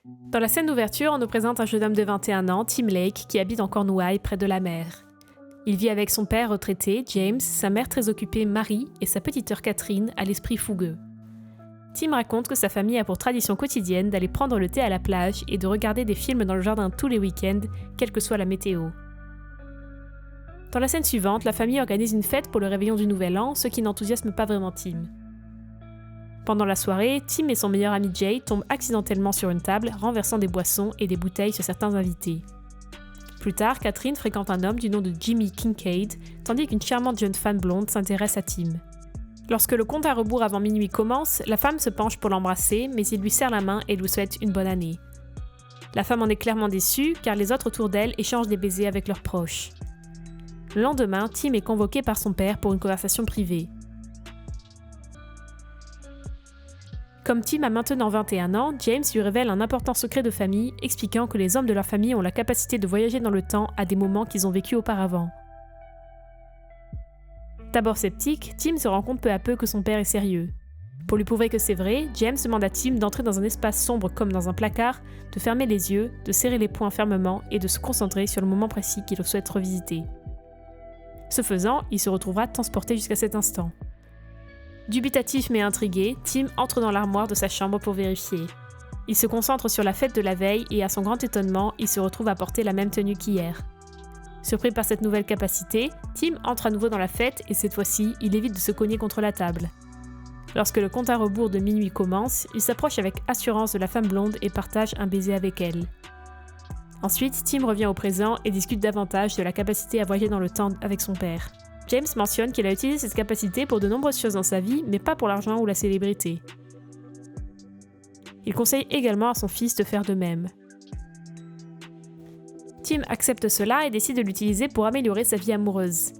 Dans la scène d'ouverture, on nous présente un jeune homme de 21 ans, Tim Lake, qui habite en Cornouailles, près de la mer. Il vit avec son père retraité, James, sa mère très occupée, Marie, et sa petite sœur Catherine, à l'esprit fougueux. Tim raconte que sa famille a pour tradition quotidienne d'aller prendre le thé à la plage et de regarder des films dans le jardin tous les week-ends, quelle que soit la météo. Dans la scène suivante, la famille organise une fête pour le réveillon du Nouvel An, ce qui n'enthousiasme pas vraiment Tim. Pendant la soirée, Tim et son meilleur ami Jay tombent accidentellement sur une table, renversant des boissons et des bouteilles sur certains invités. Plus tard, Catherine fréquente un homme du nom de Jimmy Kincaid, tandis qu'une charmante jeune femme blonde s'intéresse à Tim. Lorsque le compte à rebours avant minuit commence, la femme se penche pour l'embrasser, mais il lui serre la main et lui souhaite une bonne année. La femme en est clairement déçue, car les autres autour d'elle échangent des baisers avec leurs proches. Le lendemain, Tim est convoqué par son père pour une conversation privée. Comme Tim a maintenant 21 ans, James lui révèle un important secret de famille, expliquant que les hommes de leur famille ont la capacité de voyager dans le temps à des moments qu'ils ont vécus auparavant. D'abord sceptique, Tim se rend compte peu à peu que son père est sérieux. Pour lui prouver que c'est vrai, James demande à Tim d'entrer dans un espace sombre comme dans un placard, de fermer les yeux, de serrer les poings fermement et de se concentrer sur le moment précis qu'il souhaite revisiter. Ce faisant, il se retrouvera transporté jusqu'à cet instant. Dubitatif mais intrigué, Tim entre dans l'armoire de sa chambre pour vérifier. Il se concentre sur la fête de la veille et à son grand étonnement, il se retrouve à porter la même tenue qu'hier. Surpris par cette nouvelle capacité, Tim entre à nouveau dans la fête et cette fois-ci, il évite de se cogner contre la table. Lorsque le compte à rebours de minuit commence, il s'approche avec assurance de la femme blonde et partage un baiser avec elle. Ensuite, Tim revient au présent et discute davantage de la capacité à voyager dans le temps avec son père. James mentionne qu'il a utilisé cette capacité pour de nombreuses choses dans sa vie, mais pas pour l'argent ou la célébrité. Il conseille également à son fils de faire de même. Tim accepte cela et décide de l'utiliser pour améliorer sa vie amoureuse.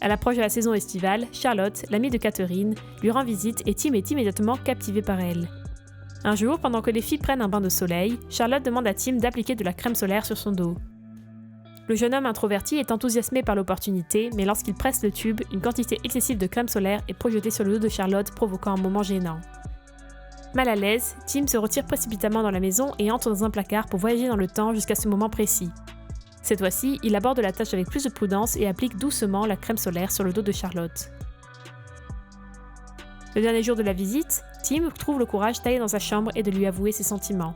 À l'approche de la saison estivale, Charlotte, l'amie de Catherine, lui rend visite et Tim est immédiatement captivé par elle. Un jour, pendant que les filles prennent un bain de soleil, Charlotte demande à Tim d'appliquer de la crème solaire sur son dos. Le jeune homme introverti est enthousiasmé par l'opportunité, mais lorsqu'il presse le tube, une quantité excessive de crème solaire est projetée sur le dos de Charlotte, provoquant un moment gênant. Mal à l'aise, Tim se retire précipitamment dans la maison et entre dans un placard pour voyager dans le temps jusqu'à ce moment précis. Cette fois-ci, il aborde la tâche avec plus de prudence et applique doucement la crème solaire sur le dos de Charlotte. Le dernier jour de la visite, Tim trouve le courage d'aller dans sa chambre et de lui avouer ses sentiments.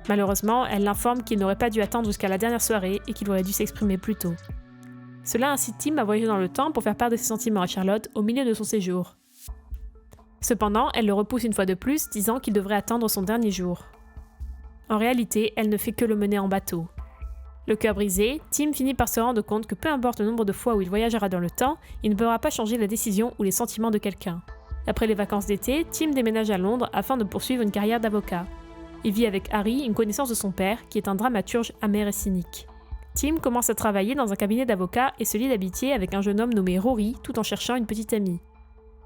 Malheureusement, elle l'informe qu'il n'aurait pas dû attendre jusqu'à la dernière soirée et qu'il aurait dû s'exprimer plus tôt. Cela incite Tim à voyager dans le temps pour faire part de ses sentiments à Charlotte au milieu de son séjour. Cependant, elle le repousse une fois de plus, disant qu'il devrait attendre son dernier jour. En réalité, elle ne fait que le mener en bateau. Le cœur brisé, Tim finit par se rendre compte que peu importe le nombre de fois où il voyagera dans le temps, il ne pourra pas changer la décision ou les sentiments de quelqu'un. Après les vacances d'été, Tim déménage à Londres afin de poursuivre une carrière d'avocat. Il vit avec Harry, une connaissance de son père, qui est un dramaturge amer et cynique. Tim commence à travailler dans un cabinet d'avocats et se lie d'amitié avec un jeune homme nommé Rory, tout en cherchant une petite amie.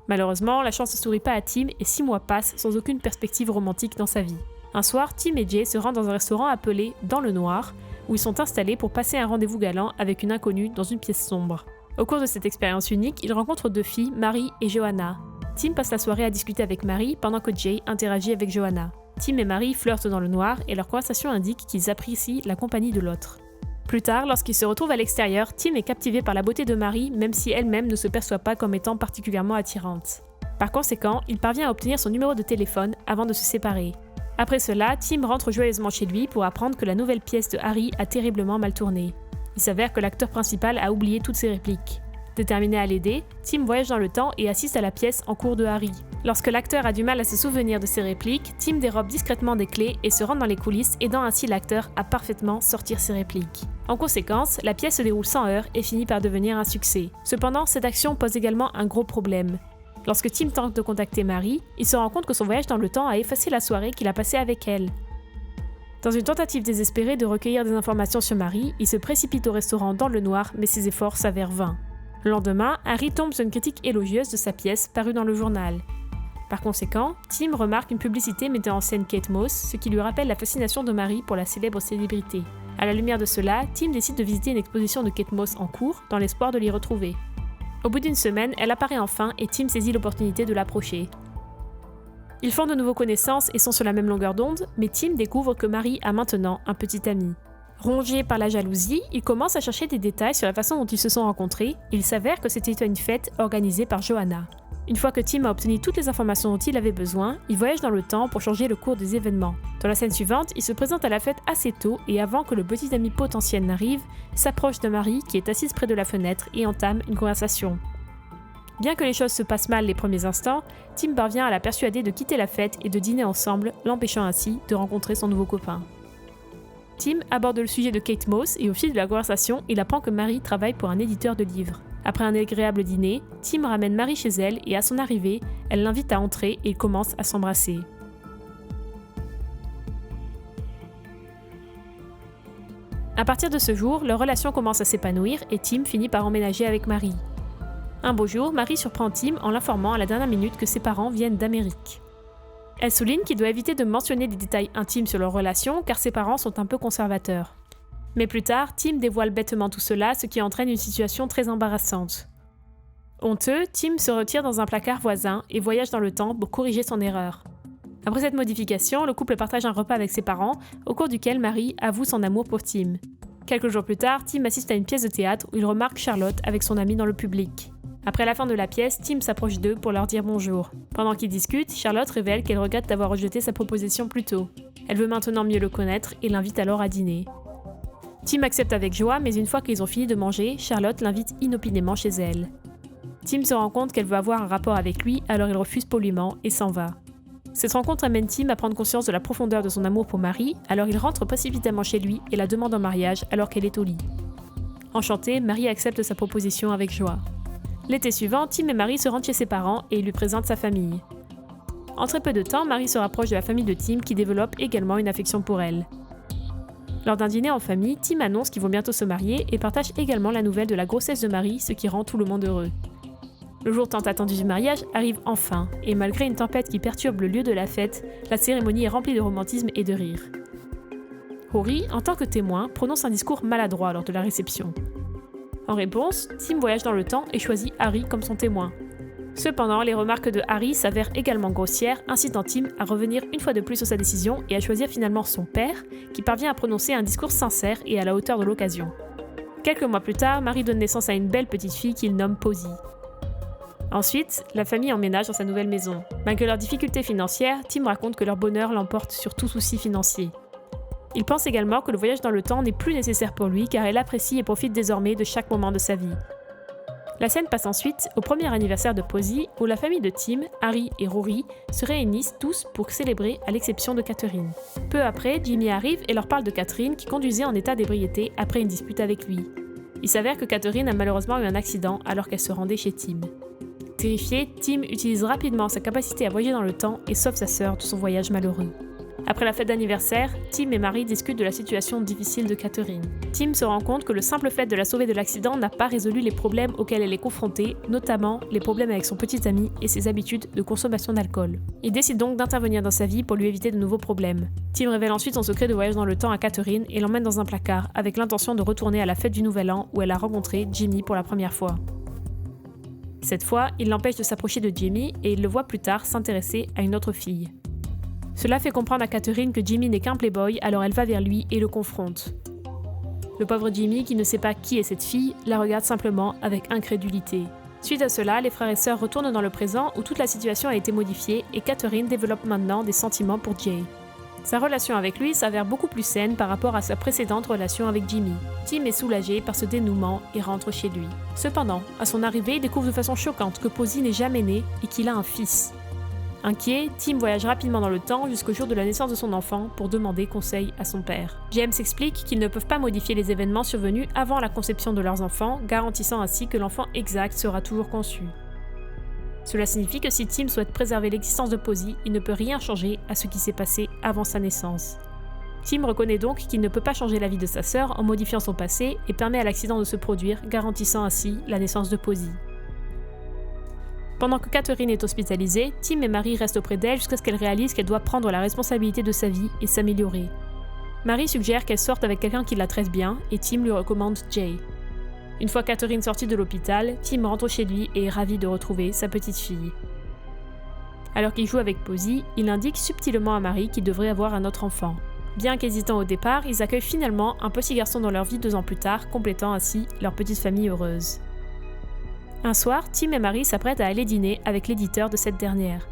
Malheureusement, la chance ne sourit pas à Tim et 6 mois passent sans aucune perspective romantique dans sa vie. Un soir, Tim et Jay se rendent dans un restaurant appelé « Dans le Noir », où ils sont installés pour passer un rendez-vous galant avec une inconnue dans une pièce sombre. Au cours de cette expérience unique, ils rencontrent 2 filles, Marie et Johanna. Tim passe la soirée à discuter avec Marie pendant que Jay interagit avec Johanna. Tim et Marie flirtent dans le noir et leur conversation indique qu'ils apprécient la compagnie de l'autre. Plus tard, lorsqu'ils se retrouvent à l'extérieur, Tim est captivé par la beauté de Marie, même si elle-même ne se perçoit pas comme étant particulièrement attirante. Par conséquent, il parvient à obtenir son numéro de téléphone avant de se séparer. Après cela, Tim rentre joyeusement chez lui pour apprendre que la nouvelle pièce de Harry a terriblement mal tourné. Il s'avère que l'acteur principal a oublié toutes ses répliques. Déterminé à l'aider, Tim voyage dans le temps et assiste à la pièce en cours de Harry. Lorsque l'acteur a du mal à se souvenir de ses répliques, Tim dérobe discrètement des clés et se rend dans les coulisses, aidant ainsi l'acteur à parfaitement sortir ses répliques. En conséquence, la pièce se déroule sans heurts et finit par devenir un succès. Cependant, cette action pose également un gros problème. Lorsque Tim tente de contacter Marie, il se rend compte que son voyage dans le temps a effacé la soirée qu'il a passée avec elle. Dans une tentative désespérée de recueillir des informations sur Marie, il se précipite au restaurant Dans le Noir, mais ses efforts s'avèrent vains. Le lendemain, Harry tombe sur une critique élogieuse de sa pièce parue dans le journal. Par conséquent, Tim remarque une publicité mettant en scène Kate Moss, ce qui lui rappelle la fascination de Marie pour la célèbre célébrité. À la lumière de cela, Tim décide de visiter une exposition de Kate Moss en cours, dans l'espoir de l'y retrouver. Au bout d'une semaine, elle apparaît enfin et Tim saisit l'opportunité de l'approcher. Ils font de nouveau connaissance et sont sur la même longueur d'onde, mais Tim découvre que Marie a maintenant un petit ami. Rongé par la jalousie, il commence à chercher des détails sur la façon dont ils se sont rencontrés, et il s'avère que c'était une fête organisée par Johanna. Une fois que Tim a obtenu toutes les informations dont il avait besoin, il voyage dans le temps pour changer le cours des événements. Dans la scène suivante, il se présente à la fête assez tôt et avant que le petit ami potentiel n'arrive, s'approche de Marie qui est assise près de la fenêtre et entame une conversation. Bien que les choses se passent mal les premiers instants, Tim parvient à la persuader de quitter la fête et de dîner ensemble, l'empêchant ainsi de rencontrer son nouveau copain. Tim aborde le sujet de Kate Moss et au fil de la conversation, il apprend que Marie travaille pour un éditeur de livres. Après un agréable dîner, Tim ramène Marie chez elle et à son arrivée, elle l'invite à entrer et ils commencent à s'embrasser. À partir de ce jour, leur relation commence à s'épanouir et Tim finit par emménager avec Marie. Un beau jour, Marie surprend Tim en l'informant à la dernière minute que ses parents viennent d'Amérique. Elle souligne qu'il doit éviter de mentionner des détails intimes sur leur relation car ses parents sont un peu conservateurs. Mais plus tard, Tim dévoile bêtement tout cela, ce qui entraîne une situation très embarrassante. Honteux, Tim se retire dans un placard voisin et voyage dans le temps pour corriger son erreur. Après cette modification, le couple partage un repas avec ses parents, au cours duquel Marie avoue son amour pour Tim. Quelques jours plus tard, Tim assiste à une pièce de théâtre où il remarque Charlotte avec son amie dans le public. Après la fin de la pièce, Tim s'approche d'eux pour leur dire bonjour. Pendant qu'ils discutent, Charlotte révèle qu'elle regrette d'avoir rejeté sa proposition plus tôt. Elle veut maintenant mieux le connaître et l'invite alors à dîner. Tim accepte avec joie, mais une fois qu'ils ont fini de manger, Charlotte l'invite inopinément chez elle. Tim se rend compte qu'elle veut avoir un rapport avec lui, alors il refuse poliment et s'en va. Cette rencontre amène Tim à prendre conscience de la profondeur de son amour pour Marie, alors il rentre précipitamment chez lui et la demande en mariage alors qu'elle est au lit. Enchantée, Marie accepte sa proposition avec joie. L'été suivant, Tim et Marie se rendent chez ses parents et il lui présente sa famille. En très peu de temps, Marie se rapproche de la famille de Tim qui développe également une affection pour elle. Lors d'un dîner en famille, Tim annonce qu'ils vont bientôt se marier et partage également la nouvelle de la grossesse de Marie, ce qui rend tout le monde heureux. Le jour tant attendu du mariage arrive enfin, et malgré une tempête qui perturbe le lieu de la fête, la cérémonie est remplie de romantisme et de rire. Rory, en tant que témoin, prononce un discours maladroit lors de la réception. En réponse, Tim voyage dans le temps et choisit Harry comme son témoin. Cependant, les remarques de Harry s'avèrent également grossières, incitant Tim à revenir une fois de plus sur sa décision et à choisir finalement son père, qui parvient à prononcer un discours sincère et à la hauteur de l'occasion. Quelques mois plus tard, Marie donne naissance à une belle petite fille qu'il nomme Posy. Ensuite, la famille emménage dans sa nouvelle maison. Malgré leurs difficultés financières, Tim raconte que leur bonheur l'emporte sur tout souci financier. Il pense également que le voyage dans le temps n'est plus nécessaire pour lui car elle apprécie et profite désormais de chaque moment de sa vie. La scène passe ensuite au premier anniversaire de Posy où la famille de Tim, Harry et Rory se réunissent tous pour célébrer à l'exception de Catherine. Peu après, Jimmy arrive et leur parle de Catherine qui conduisait en état d'ébriété après une dispute avec lui. Il s'avère que Catherine a malheureusement eu un accident alors qu'elle se rendait chez Tim. Terrifié, Tim utilise rapidement sa capacité à voyager dans le temps et sauve sa sœur de son voyage malheureux. Après la fête d'anniversaire, Tim et Marie discutent de la situation difficile de Catherine. Tim se rend compte que le simple fait de la sauver de l'accident n'a pas résolu les problèmes auxquels elle est confrontée, notamment les problèmes avec son petit ami et ses habitudes de consommation d'alcool. Il décide donc d'intervenir dans sa vie pour lui éviter de nouveaux problèmes. Tim révèle ensuite son secret de voyage dans le temps à Catherine et l'emmène dans un placard avec l'intention de retourner à la fête du Nouvel An où elle a rencontré Jimmy pour la première fois. Cette fois, il l'empêche de s'approcher de Jimmy et il le voit plus tard s'intéresser à une autre fille. Cela fait comprendre à Catherine que Jimmy n'est qu'un playboy, alors elle va vers lui et le confronte. Le pauvre Jimmy, qui ne sait pas qui est cette fille, la regarde simplement avec incrédulité. Suite à cela, les frères et sœurs retournent dans le présent où toute la situation a été modifiée et Catherine développe maintenant des sentiments pour Jay. Sa relation avec lui s'avère beaucoup plus saine par rapport à sa précédente relation avec Jimmy. Tim est soulagé par ce dénouement et rentre chez lui. Cependant, à son arrivée, il découvre de façon choquante que Posy n'est jamais née et qu'il a un fils. Inquiet, Tim voyage rapidement dans le temps jusqu'au jour de la naissance de son enfant pour demander conseil à son père. James explique qu'ils ne peuvent pas modifier les événements survenus avant la conception de leurs enfants, garantissant ainsi que l'enfant exact sera toujours conçu. Cela signifie que si Tim souhaite préserver l'existence de Posy, il ne peut rien changer à ce qui s'est passé avant sa naissance. Tim reconnaît donc qu'il ne peut pas changer la vie de sa sœur en modifiant son passé et permet à l'accident de se produire, garantissant ainsi la naissance de Posy. Pendant que Catherine est hospitalisée, Tim et Marie restent auprès d'elle jusqu'à ce qu'elle réalise qu'elle doit prendre la responsabilité de sa vie et s'améliorer. Marie suggère qu'elle sorte avec quelqu'un qui la traite bien et Tim lui recommande Jay. Une fois Catherine sortie de l'hôpital, Tim rentre chez lui et est ravi de retrouver sa petite fille. Alors qu'il joue avec Posey, il indique subtilement à Marie qu'il devrait avoir un autre enfant. Bien qu'hésitant au départ, ils accueillent finalement un petit garçon dans leur vie 2 ans plus tard, complétant ainsi leur petite famille heureuse. Un soir, Tim et Marie s'apprêtent à aller dîner avec l'éditeur de cette dernière.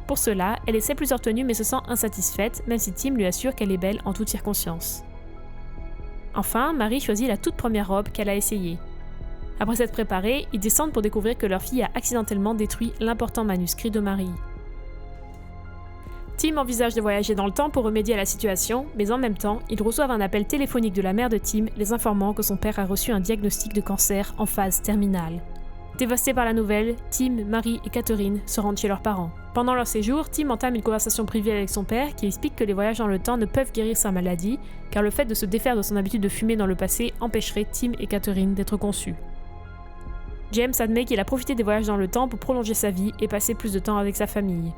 Pour cela, elle essaie plusieurs tenues mais se sent insatisfaite, même si Tim lui assure qu'elle est belle en toutes circonstances. Enfin, Marie choisit la toute première robe qu'elle a essayée. Après s'être préparés, ils descendent pour découvrir que leur fille a accidentellement détruit l'important manuscrit de Marie. Tim envisage de voyager dans le temps pour remédier à la situation, mais en même temps, ils reçoivent un appel téléphonique de la mère de Tim les informant que son père a reçu un diagnostic de cancer en phase terminale. Dévastés par la nouvelle, Tim, Marie et Catherine se rendent chez leurs parents. Pendant leur séjour, Tim entame une conversation privée avec son père qui explique que les voyages dans le temps ne peuvent guérir sa maladie, car le fait de se défaire de son habitude de fumer dans le passé empêcherait Tim et Catherine d'être conçus. James admet qu'il a profité des voyages dans le temps pour prolonger sa vie et passer plus de temps avec sa famille.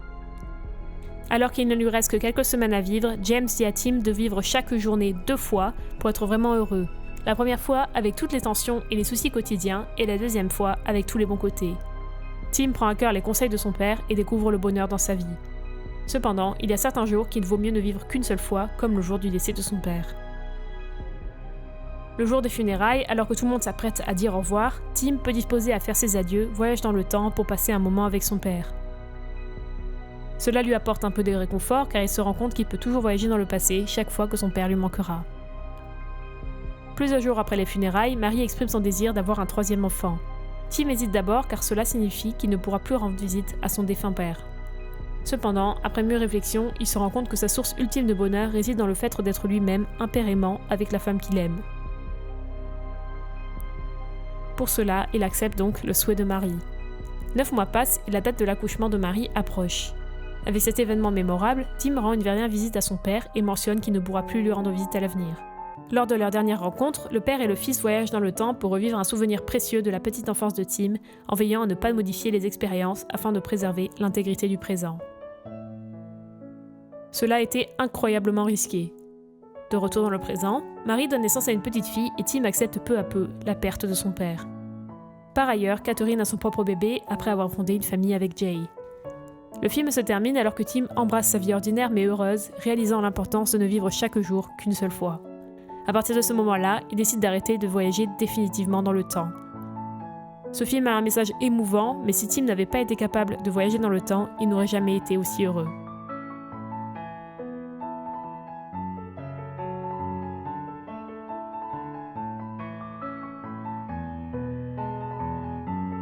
Alors qu'il ne lui reste que quelques semaines à vivre, James dit à Tim de vivre chaque journée 2 fois pour être vraiment heureux. La première fois avec toutes les tensions et les soucis quotidiens, et la deuxième fois avec tous les bons côtés. Tim prend à cœur les conseils de son père et découvre le bonheur dans sa vie. Cependant, il y a certains jours qu'il vaut mieux ne vivre qu'une seule fois, comme le jour du décès de son père. Le jour des funérailles, alors que tout le monde s'apprête à dire au revoir, Tim, peu disposé à faire ses adieux, voyage dans le temps pour passer un moment avec son père. Cela lui apporte un peu de réconfort car il se rend compte qu'il peut toujours voyager dans le passé chaque fois que son père lui manquera. Plusieurs jours après les funérailles, Marie exprime son désir d'avoir un 3e enfant. Tim hésite d'abord car cela signifie qu'il ne pourra plus rendre visite à son défunt père. Cependant, après mûre réflexion, il se rend compte que sa source ultime de bonheur réside dans le fait d'être lui-même un père aimant avec la femme qu'il aime. Pour cela, il accepte donc le souhait de Marie. 9 mois passent et la date de l'accouchement de Marie approche. Avec cet événement mémorable, Tim rend une dernière visite à son père et mentionne qu'il ne pourra plus lui rendre visite à l'avenir. Lors de leur dernière rencontre, le père et le fils voyagent dans le temps pour revivre un souvenir précieux de la petite enfance de Tim, en veillant à ne pas modifier les expériences afin de préserver l'intégrité du présent. Cela a été incroyablement risqué. De retour dans le présent, Marie donne naissance à une petite fille et Tim accepte peu à peu la perte de son père. Par ailleurs, Catherine a son propre bébé après avoir fondé une famille avec Jay. Le film se termine alors que Tim embrasse sa vie ordinaire mais heureuse, réalisant l'importance de ne vivre chaque jour qu'une seule fois. À partir de ce moment-là, il décide d'arrêter de voyager définitivement dans le temps. Ce film a un message émouvant, mais si Tim n'avait pas été capable de voyager dans le temps, il n'aurait jamais été aussi heureux.